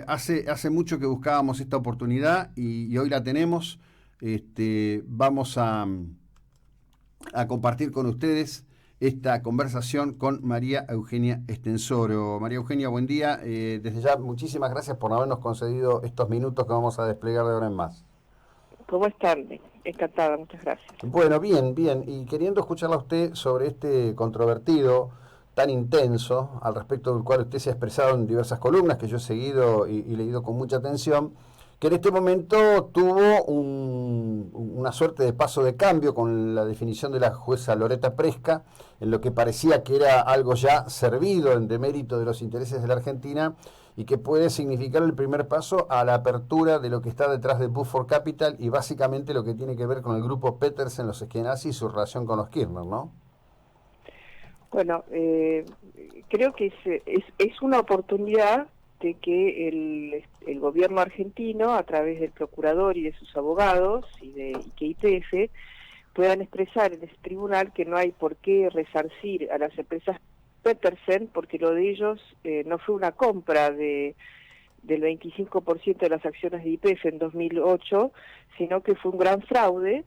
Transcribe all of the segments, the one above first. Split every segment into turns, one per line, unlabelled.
Hace mucho que buscábamos esta oportunidad y hoy la tenemos. Vamos a compartir con ustedes esta conversación con María Eugenia Estensoro. María Eugenia, buen día. Desde ya, muchísimas gracias por habernos concedido estos minutos que vamos a desplegar de ahora en más.
¿Cómo están? Encantada, muchas gracias.
Bueno, bien, bien. Y queriendo escucharla a usted sobre este controvertido tan intenso, al respecto del cual usted se ha expresado en diversas columnas que yo he seguido y leído con mucha atención, que en este momento tuvo una suerte de paso de cambio con la definición de la jueza Loretta Presca, en lo que parecía que era algo ya servido en demérito de los intereses de la Argentina y que puede significar el primer paso a la apertura de lo que está detrás de Buford Capital y básicamente lo que tiene que ver con el grupo Petersen, los Eskenazi y su relación con los Kirchner, ¿no?
Bueno, creo que es una oportunidad de que el gobierno argentino, a través del procurador y de sus abogados y que YPF, puedan expresar en ese tribunal que no hay por qué resarcir a las empresas Petersen, porque lo de ellos no fue una compra del 25% de las acciones de YPF en 2008, sino que fue un gran fraude,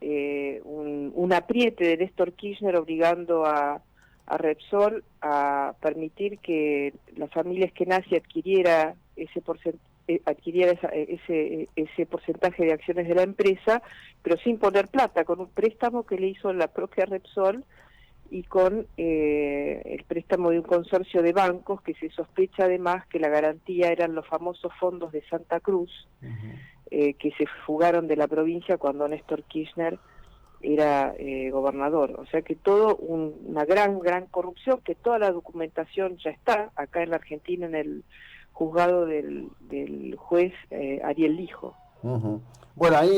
un apriete de Néstor Kirchner obligando a Repsol a permitir que la familia Eskenazi adquiriera ese porcentaje de acciones de la empresa, pero sin poner plata, con un préstamo que le hizo la propia Repsol y con el préstamo de un consorcio de bancos que se sospecha además que la garantía eran los famosos fondos de Santa Cruz, que se fugaron de la provincia cuando Néstor Kirchner era gobernador. O sea que todo una gran corrupción, que toda la documentación ya está acá en la Argentina en el juzgado del juez Ariel Lijo.
Bueno, ahí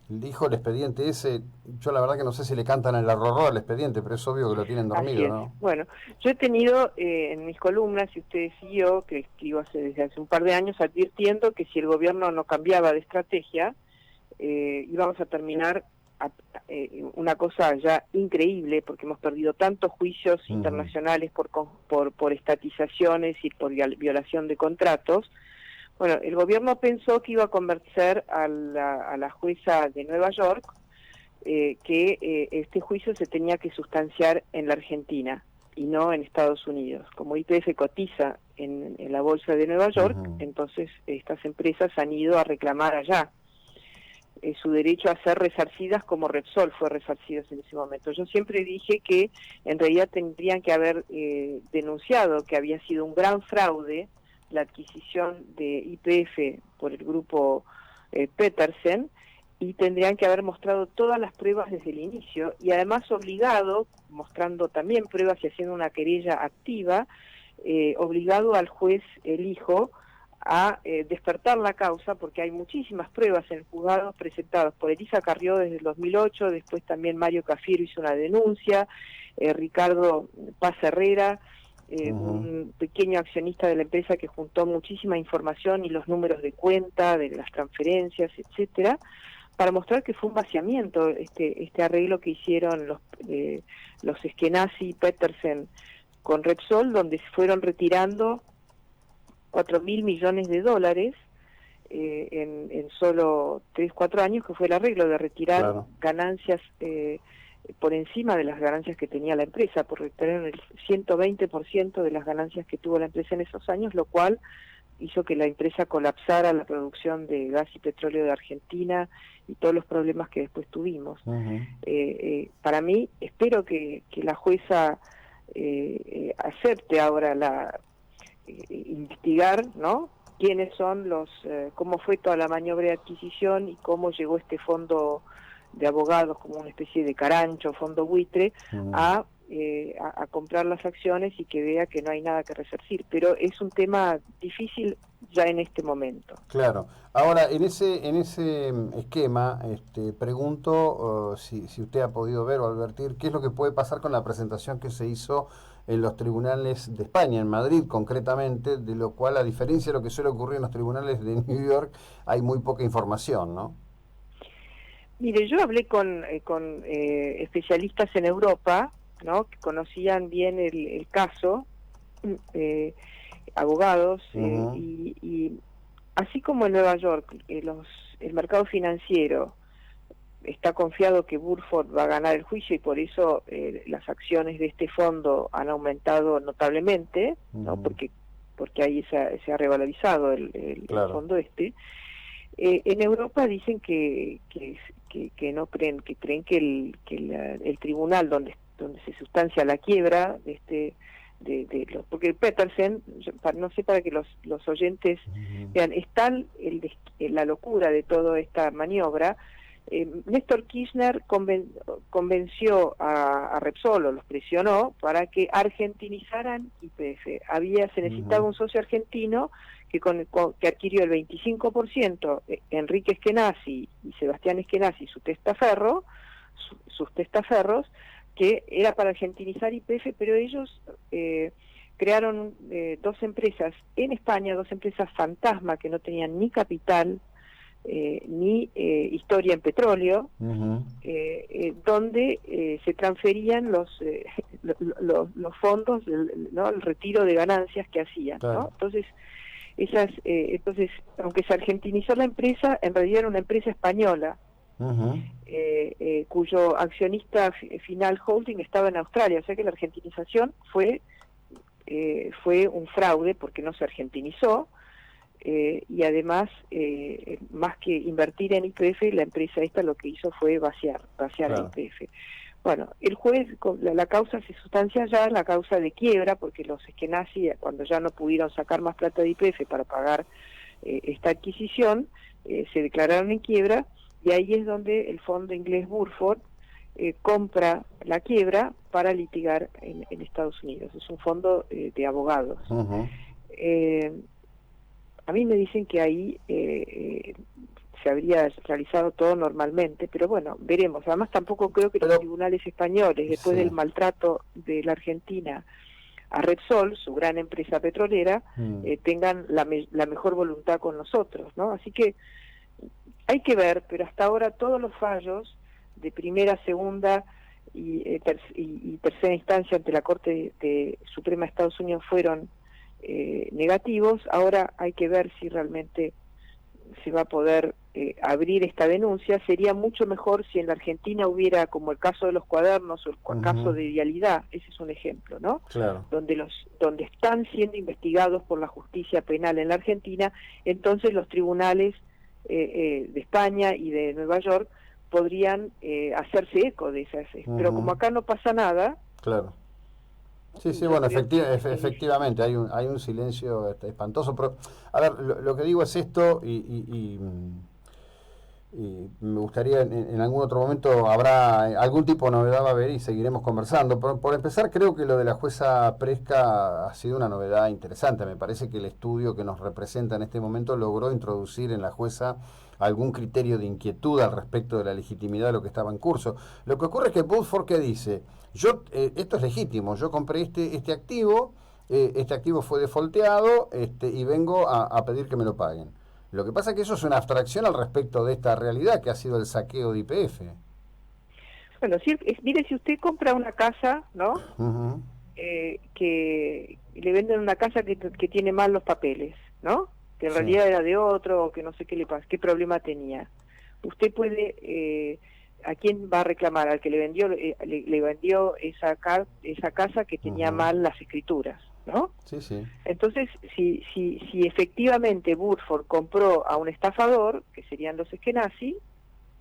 dijo el expediente ese, yo la verdad que no sé si le cantan el arrorró al expediente, pero es obvio que lo tienen dormido,
Así es.
¿no?
Bueno, yo he tenido en mis columnas, si usted siguió, que escribo desde hace un par de años, advirtiendo que si el gobierno no cambiaba de estrategia, íbamos a terminar una cosa ya increíble, porque hemos perdido tantos juicios internacionales por estatizaciones y por violación de contratos. Bueno, el gobierno pensó que iba a convencer a la jueza de Nueva York que este juicio se tenía que sustanciar en la Argentina y no en Estados Unidos. Como YPF cotiza en la bolsa de Nueva York, entonces estas empresas han ido a reclamar allá su derecho a ser resarcidas como Repsol fue resarcidas en ese momento. Yo siempre dije que en realidad tendrían que haber denunciado que había sido un gran fraude la adquisición de YPF por el grupo Petersen, y tendrían que haber mostrado todas las pruebas desde el inicio, y además obligado, mostrando también pruebas y haciendo una querella activa, obligado al juez Lijo a despertar la causa, porque hay muchísimas pruebas en el juzgado presentadas por Elisa Carrió desde el 2008, después también Mario Cafiero hizo una denuncia, Ricardo Paz Herrera, un pequeño accionista de la empresa que juntó muchísima información y los números de cuenta, de las transferencias, etcétera, para mostrar que fue un vaciamiento este arreglo que hicieron los Eskenazi y Petersen con Repsol, donde se fueron retirando 4.000 millones de dólares en solo 3-4 años, que fue el arreglo de retirar ganancias por encima de las ganancias que tenía la empresa, por retener el 120% de las ganancias que tuvo la empresa en esos años, lo cual hizo que la empresa colapsara la producción de gas y petróleo de Argentina y todos los problemas que después tuvimos. Para mí, espero que la jueza acepte ahora investigar, ¿no?, quiénes son cómo fue toda la maniobra de adquisición y cómo llegó este fondo de abogados, como una especie de carancho, fondo buitre, a comprar las acciones, y que vea que no hay nada que resarcir. Pero es un tema difícil ya en este momento.
Claro. Ahora, en ese esquema, pregunto si usted ha podido ver o advertir qué es lo que puede pasar con la presentación que se hizo en los tribunales de España, en Madrid concretamente, de lo cual, a diferencia de lo que suele ocurrir en los tribunales de New York, hay muy poca información, ¿no?
Mire, yo hablé con especialistas en Europa, ¿no?, que conocían bien el caso. abogados,
Ujú.
y así como en Nueva York el mercado financiero está confiado que Burford va a ganar el juicio y por eso las acciones de este fondo han aumentado notablemente, ¿no?
Ujú.
Porque ahí se ha revalorizado el
Claro,
fondo este. En Europa dicen que no creen, que creen que el tribunal donde se sustancia la quiebra porque Petersen, no sé, para que los oyentes
ujú,
vean, es tal la locura de toda esta maniobra. Néstor Kirchner convenció a Repsol, o los presionó para que argentinizaran YPF. Se necesitaba
ujú.
un socio argentino que adquirió el 25%, Enrique Eskenazi y Sebastián Eskenazi, sus testaferros, que era para argentinizar YPF, pero ellos crearon dos empresas en España, dos empresas fantasma que no tenían ni capital, ni historia en petróleo,
Ujú.
donde se transferían los fondos, ¿no? El retiro de ganancias que hacían, ¿no?
Claro.
Entonces, aunque se argentinizó la empresa, en realidad era una empresa española,
Ujú.
cuyo accionista final holding estaba en Australia, o sea que la argentinización fue un fraude porque no se argentinizó. Y además, más que invertir en YPF, la empresa esta lo que hizo fue vaciar a
Claro.
YPF. Bueno, el juez, la causa se sustancia ya, la causa de quiebra, porque los Eskenazi, cuando ya no pudieron sacar más plata de YPF para pagar esta adquisición, se declararon en quiebra, y ahí es donde el fondo inglés Burford compra la quiebra para litigar en Estados Unidos. Es un fondo de abogados.
Ujú.
Eh, a mí me dicen que ahí se habría realizado todo normalmente, pero bueno, veremos. Además, tampoco creo que los
Pero,
tribunales españoles, después
sí.
del maltrato de la Argentina a Repsol, su gran empresa petrolera,
Mm.
tengan la mejor voluntad con nosotros, ¿no? Así que hay que ver, pero hasta ahora todos los fallos de primera, segunda y tercera instancia ante la Suprema de Estados Unidos fueron negativos. Ahora hay que ver si realmente se va a poder abrir esta denuncia. Sería mucho mejor si en la Argentina hubiera, como el caso de los cuadernos o el caso
Ujú.
de Vialidad, ese es un ejemplo, ¿no?
Claro.
Donde están siendo investigados por la justicia penal en la Argentina, entonces los tribunales de España y de Nueva York podrían hacerse eco de esas. Pero como
Ujú.
acá no pasa nada,
Claro. Sí, sí,
yo
bueno,
creo que
efectivamente, hay un silencio espantoso, pero, a ver, lo que digo es esto y me gustaría en algún otro momento habrá algún tipo de novedad va a haber y seguiremos conversando. Por empezar, creo que lo de la jueza Presca ha sido una novedad interesante. Me parece que el estudio que nos representa en este momento logró introducir en la jueza algún criterio de inquietud al respecto de la legitimidad de lo que estaba en curso. Lo que ocurre es que Woodford, ¿qué dice? Esto es legítimo, yo compré este activo fue defolteado, y vengo a pedir que me lo paguen. Lo que pasa es que eso es una abstracción al respecto de esta realidad que ha sido el saqueo de YPF.
bueno, mire, si usted compra una casa, ¿no?
Ujú.
Que le venden una casa que tiene mal los papeles, ¿no? Que en
Sí.
realidad era de otro, o que no sé qué le pasa, qué problema tenía. Usted puede, ¿a quién va a reclamar? Al que le vendió, le vendió esa casa que tenía
Ujú.
mal las escrituras, ¿no?
Sí, sí.
Entonces, si efectivamente Burford compró a un estafador, que serían los Eskenazi,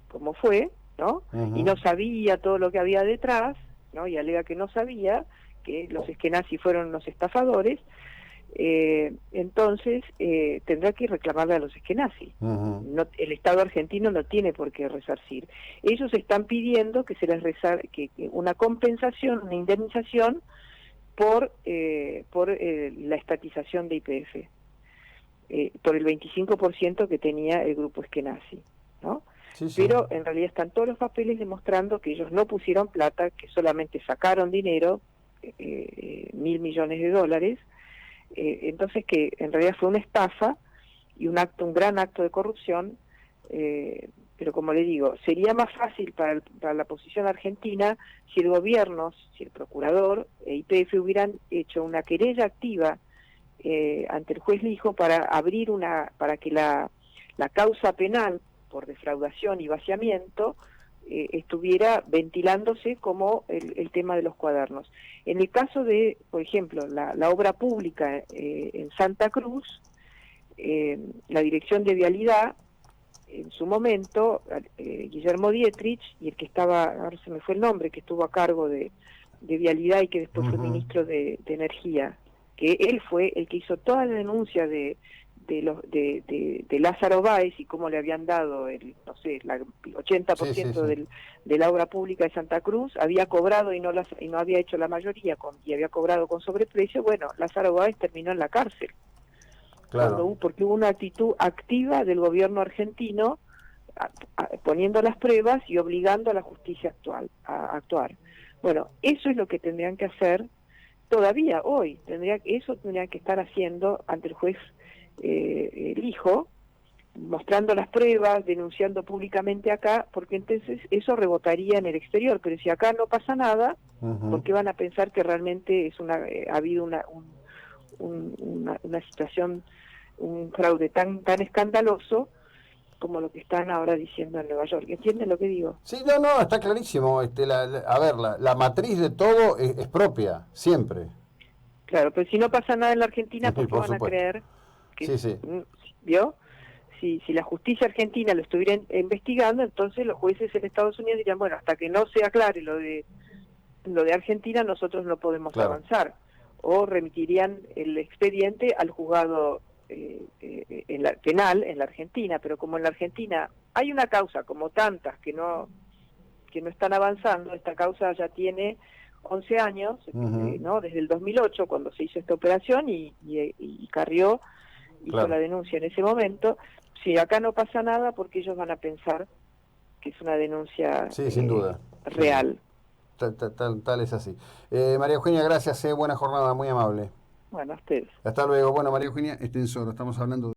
como fue, ¿no? Y
Ujú.
no sabía todo lo que había detrás, ¿no? Y alega que no sabía, que los Eskenazi fueron los estafadores, entonces tendrá que reclamarle a los Eskenazi.
Ujú.
No, el Estado argentino no tiene por qué resarcir. Ellos están pidiendo que se les que una compensación, una indemnización por la estatización de YPF, por el 25% que tenía el grupo Eskenazi, ¿no?
Sí, sí.
Pero en realidad están todos los papeles demostrando que ellos no pusieron plata, que solamente sacaron dinero, 1.000 millones de dólares, entonces que en realidad fue una estafa y un gran acto de corrupción, pero como le digo, sería más fácil para la posición argentina si el gobierno, si el procurador e YPF hubieran hecho una querella activa ante el juez Lijo para para que la causa penal por defraudación y vaciamiento estuviera ventilándose como el tema de los cuadernos. En el caso de, por ejemplo, la obra pública en Santa Cruz, la Dirección de Vialidad, en su momento, Guillermo Dietrich, y el que estaba, ahora se me fue el nombre, que estuvo a cargo de Vialidad y que después fue ministro de Energía, que él fue el que hizo toda la denuncia de Lázaro Báez y cómo le habían dado el 80% de la obra pública de Santa Cruz, había cobrado y no había hecho la mayoría y había cobrado con sobreprecio. Bueno, Lázaro Báez terminó en la cárcel.
Claro.
Porque hubo una actitud activa del gobierno argentino poniendo las pruebas y obligando a la justicia a actuar. Bueno, eso es lo que tendrían que hacer todavía hoy. Eso tendrían que estar haciendo ante el juez Lijo, mostrando las pruebas, denunciando públicamente acá, porque entonces eso rebotaría en el exterior. Pero si acá no pasa nada, ¿por qué van a pensar que realmente ha habido una situación, un fraude tan escandaloso como lo que están ahora diciendo en Nueva York? ¿Entienden lo que digo?
Sí, no, está clarísimo. A ver, la matriz de todo es propia, siempre.
Claro, pero si no pasa nada en la Argentina, ¿por qué
Por
van a
supuesto.
creer que,
Sí.
¿vio? Si la justicia argentina lo estuviera investigando, entonces los jueces en Estados Unidos dirían, bueno, hasta que no se aclare lo de Argentina, nosotros no podemos avanzar. O remitirían el expediente al juzgado penal en la Argentina. Pero como en la Argentina hay una causa, como tantas, que no están avanzando, esta causa ya tiene 11 años, ¿no? Desde el 2008, cuando se hizo esta operación, y Carrió hizo la denuncia en ese momento. Si acá no pasa nada, porque ellos van a pensar que es una denuncia
sin duda.
real.
Tal es así. María Eugenia, gracias, buena jornada, muy amable.
Bueno, a ustedes.
Hasta luego. Bueno, María Eugenia Estensoro, estamos hablando